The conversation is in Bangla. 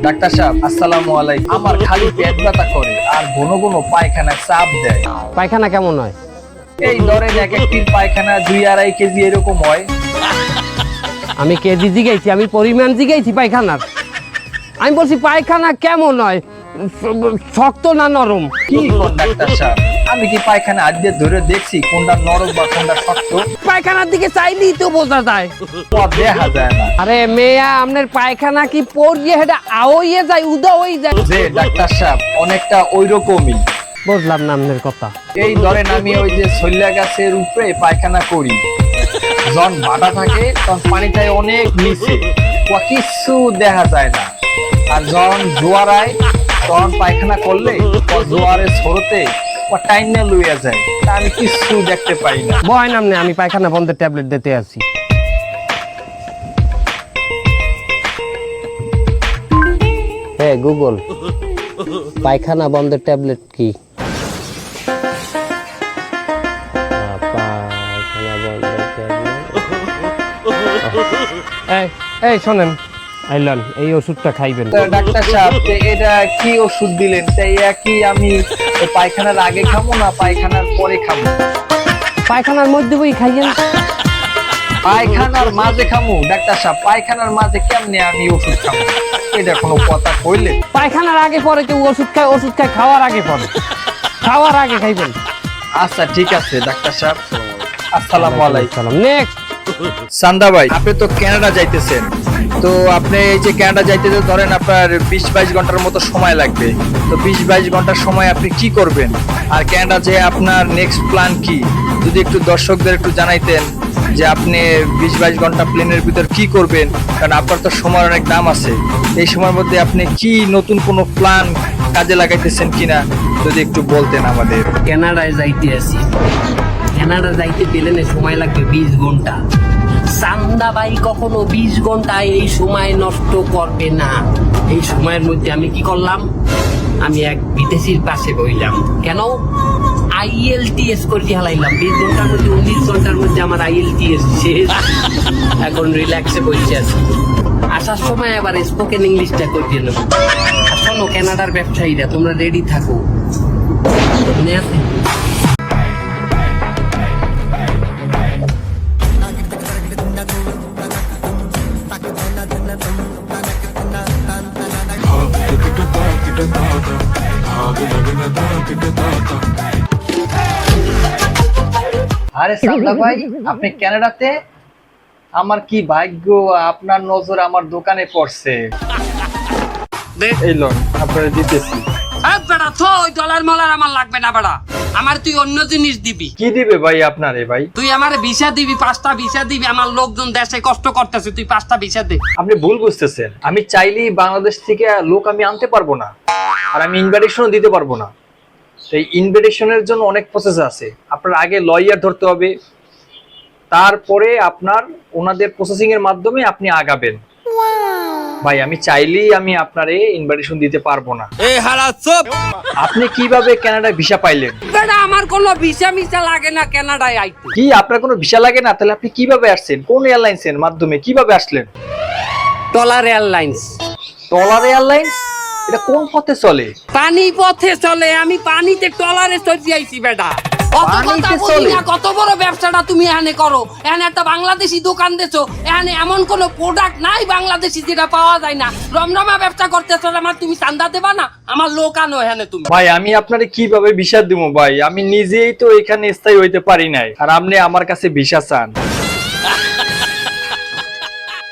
ডাক্তার সাহেব আসসালামু আলাইকুম। আমার খালি পেট ব্যথা করে আর ঘন ঘন পায়খানা চাপ দেয়। পায়খানা কেমন হয়? এই ধরেন এক একটির পায়খানা 2-2.5 কেজি এরকম হয়। আমি কেজি জিগাইছি, আমি পরিমাণ জিগাইছি পায়খানার। আমি বলছি পায়খানা কেমন হয়, শক্ত না নরম? কি কোন ডাক্তার সাহেব, আমি কি পায়খানা হাত দিয়ে ধরে দেখছি কোনটা নরম বা কোনটা শক্ত? পায়খানার দিকে চাইলেই তো বোঝা যায়। তো দেখা যায় না। আরে মেয়া, আপনার পায়খানা কি পড়িয়ে হেটা আওইয়ে যায়, উদা হয়ে যায়? যে ডাক্তার সাহেব অনেকটা ওই রকমই। বুঝলাম না আপনার কথা। এই ধরেন আমি ওই যে সল্লা গাছের উপরে পায়খানা করি, যখন ভাটা থাকে তখন পানিটাই অনেক নিচে, কিছু দেখা যায় না। আর যখন জোয়ার আয় তখন পায়খানা করলে জোয়ারের স্রোতে টাইনা লইয়া যায়, তা আমি কিছু দেখতে পাই না। ভয় নামনে, আমি পায়খানা বন্ধের ট্যাবলেট দিতে আছি। হ্যাঁ গুগল, পায়খানা বন্ধের ট্যাবলেট কি? এই শোনেন, আইলান এই ওষুধটা খাইবেন। ডাক্তার সাহেব এটা কি ওষুধ দিলেন? তাই কি আমি পায়খানার আগে খাবো না পায়খানার পরে খাবো? পায়খানার মধ্যে বই খাইয়েন। পায়খানার মাঝে খামু? ডাক্তার সাহেব পায়খানার মাঝে কেমনে আমি ওষুধ খাবো? এটা কোনো কথা কইলে? পায়খানার আগে পরে কেউ ওষুধ খায়? ওষুধ খায় খাওয়ার আগে পরে, খাওয়ার আগে খাইবেন। আচ্ছা ঠিক আছে ডাক্তার সাহেব, আসসালামু আলাইকুম। নেক্সট। সান্দা ভাই, আপনি তো কানাডা যাইতেছেন, তো আপনি এই যে কানাডা যাইতে ধরেন আপনার 20-22 ঘন্টার মতো সময় লাগবে। তো 20-22 ঘন্টার সময় আপনি কি করবেন? আর কানাডা যে আপনার নেক্সট প্ল্যান কি, যদি একটু দর্শকদের একটু জানাইতেন যে আপনি 20-22 ঘন্টা প্লেনের ভিতর কি করবেন, কারণ আপনার তো সময়ের অনেক দাম আছে। এই সময়ের মধ্যে আপনি কি নতুন কোনো প্ল্যান কাজে লাগাইতেছেন কিনা যদি একটু বলতেন আমাদের। কানাডায় যাইতে আছি, কানাডা যাইতে প্লেনে সময় লাগবে 20 ঘন্টা। সান্দা ভাই কখনো 20 ঘন্টায় এই সময় নষ্ট করবে না। এই সময়ের মধ্যে আমি কি করলাম, আমি এক বিদেশির পাশে বইলাম। কেন? IELTS করে হালাইলাম। 20 ঘন্টার মধ্যে 19 ঘন্টার মধ্যে আমার IELTS শেষ। এখন রিল্যাক্সে বসে আছি। আসার সময় আবার স্পোকেন ইংলিশটা করে নেব। আর শোনো কানাডার ব্যবসায়ীরা, তোমরা রেডি থাকো। মনে আছে? আরে সান্দা ভাই, আপনি কানাডাতে? আমার কি ভাগ্য, আপনার নজর আমার দোকানে পড়ছে। এই লোন আপনারা দিতেছি। বেড়া তো ওই ডলার মলার আমার লাগবে না বেড়া, আমার তুই অন্য জিনিস দিবি। কি দিবে ভাই আপনারে? ভাই তুই আমার ভিসা দিবি, 5টা ভিসা দিবি। আমার লোকজন দেশে কষ্ট করতেছে, তুই 5টা ভিসা দে। আপনি ভুল বুঝতেছেন। আমি চাইলেই বাংলাদেশ থেকে লোক আমি আনতে পারবো না, আর আমি ইনভাইটেশনও দিতে পারবো না। সেই ইনভাইটেশনের জন্য অনেক প্রসেস আছে। আপনার আগে লয়ার ধরতে হবে, তারপরে আপনার ওনাদের প্রসেসিং এর মাধ্যমে আপনি আগাবেন। ভাই আমি চাইলেই আমি আপনারে ইনভাইটেশন দিতে পারবো না। এই হারা চুপ। আপনি কিভাবে কানাডায় ভিসা পাইলেন? বেটা আমার কোনো ভিসা মিসা লাগে না কানাডায় আইতে। কি আপনার কোনো ভিসা লাগে না? তাহলে আপনি কিভাবে আসছেন? কোন এয়ারলাইন্সের মাধ্যমে কিভাবে আসলেন? Dollar airlines. Dollar airlines? এটা কোন পথে চলে? পানি পথে চলে। আমি পানিতে টলারে চড়ি আইছি বেটা। অত কথা বলি না, কত বড় ব্যবসাটা তুমি এখানে করো। এখানে একটা বাংলাদেশি দোকান দেছো, এখানে এমন কোন প্রোডাক্ট নাই বাংলাদেশি যেটা পাওয়া যায় না। রমরমা ব্যবসা করতেছো, আমার তুমি চান্দা দেবা না? আমার লোক আনো এখানে তুমি। ভাই আমি আপনারে কিভাবে ভিসা দিব ভাই? আমি নিজেই তো এখানে স্থায়ী হইতে পারি নাই, আর আপনি আমার কাছে ভিসা চান।